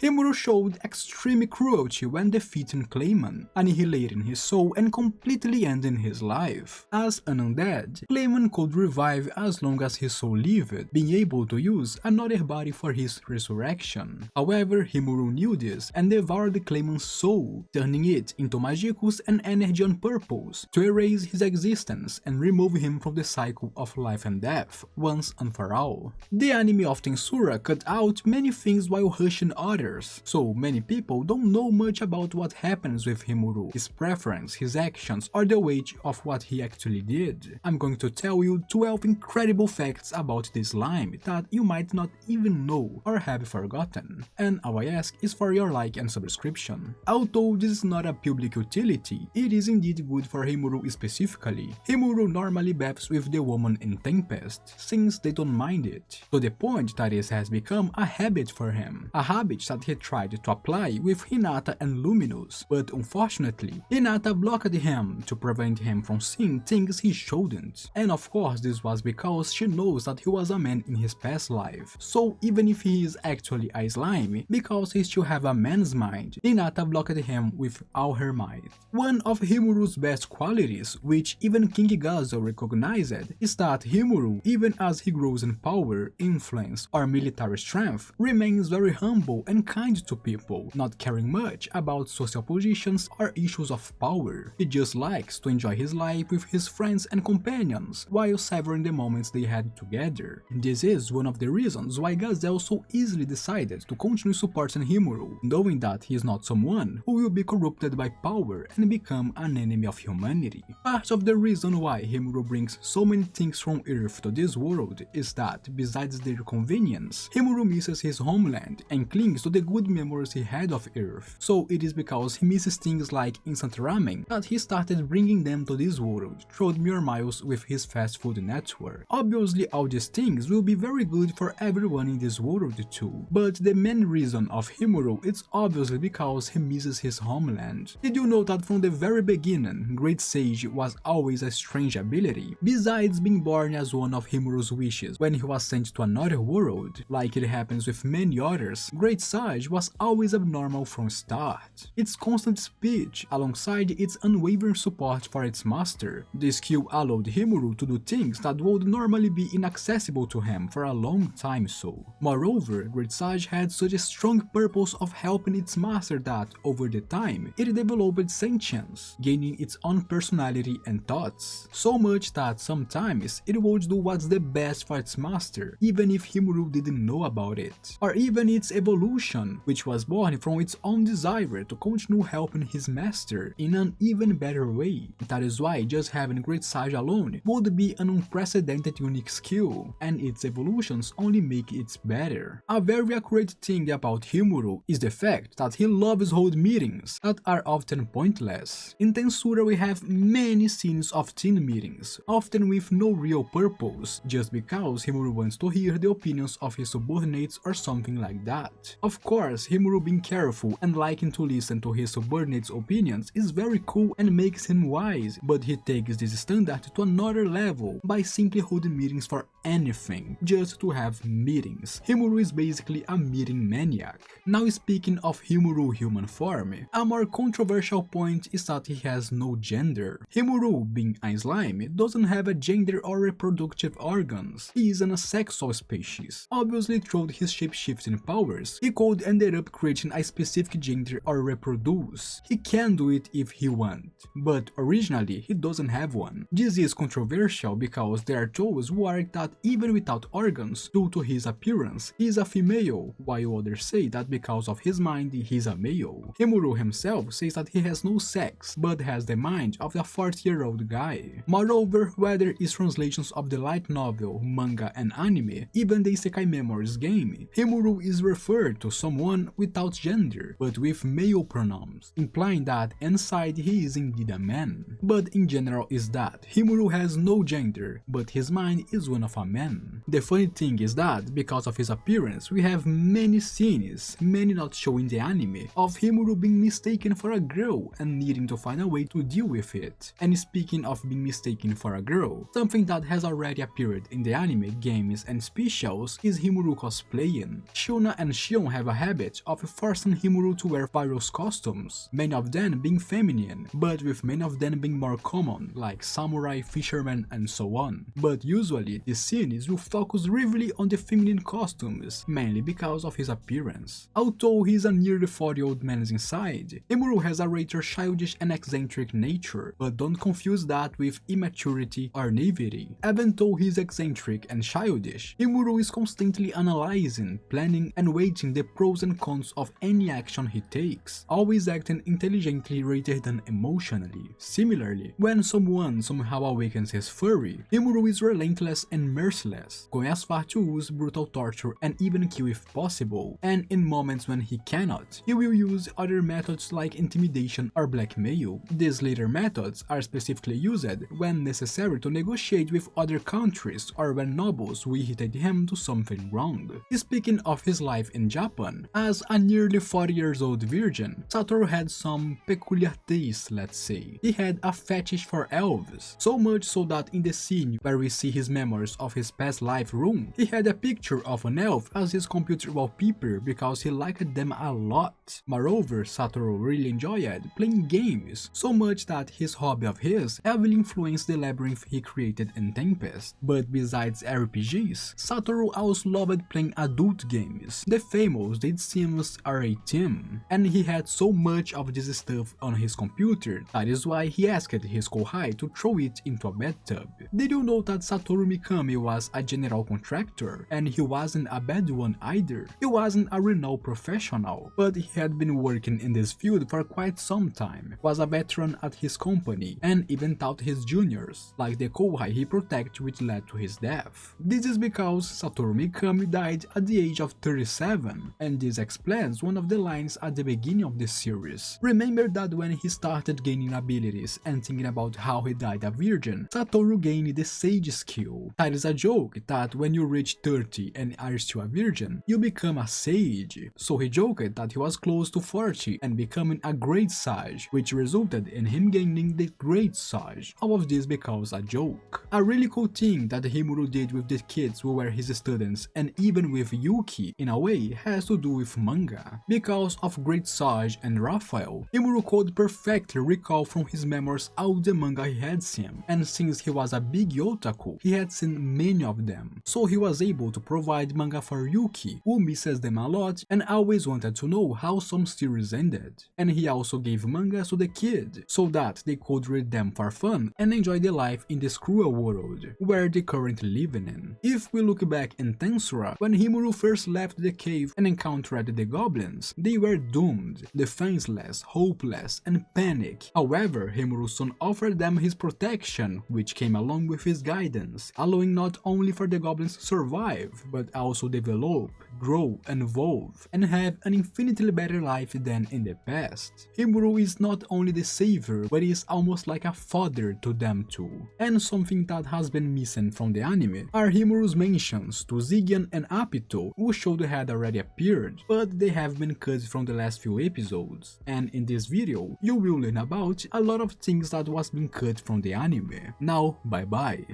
Rimuru showed extreme cruelty when defeating Clayman, annihilating his soul and completely ending his life. As an undead, Clayman could revive as long as his soul lived, being able to use another body for his resurrection. However, Rimuru knew this and devoured Clayman's soul, turning it into magicus and energy on purpose to erase his existence and remove him from the cycle of life and death once and for all. The anime of Tensura cut out many things while hushing others, so many people don't know much about what happens with Rimuru, his preference, his actions, or the weight of what he actually did. I'm going to tell you 12 incredible facts about this slime that you might not even know or have forgotten, and all I ask is for your like and subscription. Although this is not a public utility, it is indeed good for Rimuru specifically. Rimuru normally bathes with the woman in Tempest, since they don't mind it, to the point that it has become a habit for him, a habit that he tried to apply with Hinata and Luminous, but unfortunately, Hinata blocked him to prevent him from seeing things he shouldn't, and of course this was because she knows that he was a man in his past life, so even if he is actually a slime, because he still have a man's mind, Hinata blocked him with all her might. One of Rimuru's best qualities, which even King Gazo recognized, is that Rimuru, even as he grows in power, influence, or military strength, remains very humble and kind to people, not caring much about social positions or issues of power. He just likes to enjoy his life with his friends and companions, while savoring the moments they had together. This is one of the reasons why Gazelle so easily decided to continue supporting Rimuru, knowing that he is not someone who will be corrupted by power and become an enemy of humanity. Part of the reason why Rimuru brings so many things from Earth to this world is that, besides their convenience, Rimuru misses his homeland and clings to the good memories he had of Earth. So it is because he misses things like instant ramen that he started bringing them to this world through mere miles with his fast food network. Obviously all these things will be very good for everyone in this world too, but the main reason of Rimuru is obviously because he misses his homeland. Did you know that from the very beginning, Great Sage was always a strange ability? Besides being born as one of Rimuru's wishes when he was sent to another world, like it happens with many others, Great Sage was always abnormal from start. Its constant speech, alongside its unwavering support for its master, the skill allowed Rimuru to do things that would normally be inaccessible to him for a long time so. Moreover, Great Sage had such a strong purpose of helping its master that, over the time, it developed sentience, gaining its own personality and thoughts, so much that sometimes it would do what's the best for its master, even if Rimuru didn't know about it. Or even its evolution, which was born from its own desire to continue helping his master in an even better way. That is why just having Great Sage alone would be an unprecedented unique skill, and its evolutions only make it better. A very accurate thing about Rimuru is the fact that he loves hold meetings that are often pointless. In Tensura we have many scenes of team meetings, often with no real purpose, just because Rimuru wants to hear the opinions of his subordinates or something like that. Of course, Rimuru being careful and liking to listen to his subordinates' opinions is very cool and makes him wise, but he takes this standard to another level by simply holding meetings for anything, just to have meetings. Rimuru is basically a meeting maniac. Now speaking of Rimuru human form, a more controversial point is that he has no gender. Rimuru, being a slime, doesn't have a gender or reproductive organs. He is an asexual species. Obviously through his shape-shifting powers, he could end up creating a specific gender or reproduce. He can do it if he wants, but originally he doesn't have one. This is controversial because there are those who argue that even without organs, due to his appearance, he is a female, while others say that because of his mind he is a male. Rimuru himself says that he has no sex, but has the mind of a 40-year-old guy. Moreover, whether it's translations of the light novel, manga and anime, even the Sekai Memories game, Rimuru is referred to someone without gender, but with male pronouns, implying that inside he is indeed a man. But in general is that Rimuru has no gender, but his mind is one of a man. The funny thing is that, because of his appearance, we have many scenes, many not shown in the anime, of Rimuru being mistaken for a girl and needing to find a way to deal with it. And speaking of being mistaken for a girl, something that has already appeared in the anime, games and specials is Rimuru cosplaying. Shuna and Shion have a habit of forcing Rimuru to wear various costumes, many of them being feminine, but with many of them being more common, like samurai, fisherman, and so on. But usually, the scenes will focus heavily on the feminine costumes, mainly because of his appearance. Although he's a nearly 40-year-old man inside, Rimuru has a rather childish and eccentric nature, but don't confuse that with immaturity or naivety. Even though he's eccentric and childish, Rimuru is constantly analyzing, planning, and weighing the pros and cons of any action he takes, always acting intelligently rather than emotionally. Similarly, when someone somehow awakens his fury, Rimuru is relentless and merciless, going as far to use brutal torture and even kill if possible, and in moments when he cannot, he will use other methods like intimidation or blackmail. These later methods are specifically used when necessary to negotiate with other countries or when nobles will irritate him to something wrong. Speaking of his life in Japan, as a nearly 40-year-old virgin, Satoru had some peculiar tastes, let's say. He had a fetish for elves, so much so that in the scene where we see his memories of his past life room, he had a picture of an elf as his computer wallpaper because he liked them a lot. Moreover, Satoru really enjoyed playing games, so much that his hobby of his heavily influenced the labyrinth he created in Tempest. But besides RPGs, Satoru also loved playing adult games, the famous The Sims R18, and he had so much of this stuff on his computer that is why he asked his kohai to throw it into a bathtub. Did you know that Satoru Mikami was a general contractor, and he wasn't a bad one either? He wasn't a renowned professional, but he had been working in this field for quite some time, was a veteran at his company, and even taught his juniors, like the kohai he protected which led to his death. This is because Satoru Mikami died at the age of 37, and this explains one of the lines at the beginning of the series. Remember that when he started gaining abilities and thinking about how he died a virgin, Satoru gained the sage skill. That is a joke that when you reach 30 and are still a virgin, you become a sage. So he joked that he was close to 40 and becoming a great sage, which resulted in him gaining the great sage. All of this because a joke. A really cool thing that Rimuru did with the kids who were his students and even with Yuki in a way has to do with manga. Because of Great Sage and Raphael, Rimuru could perfectly recall from his memories all the manga he had seen, and since he was a big otaku, he had seen many of them, so he was able to provide manga for Yuki, who misses them a lot and always wanted to know how some series ended. And he also gave manga to the kid, so that they could read them for fun and enjoy the life in this cruel world, where they currently living in. If we look back in Tensura, when Rimuru first left the cave and encountered the goblins, they were doomed, defenseless, hopeless, and panic. However, Rimuru soon offered them his protection, which came along with his guidance, allowing not only for the goblins to survive, but also develop, grow, and evolve, and have an infinitely better life than in the past. Rimuru is not only the savior, but is almost like a father to them too. And something that has been missing from the anime are Rimuru's mentions to Zigian and Apito, who should had already appeared, but they have been cut from the last few episodes. And in this video, you will learn about a lot of things that was being cut from the anime. Now, bye bye.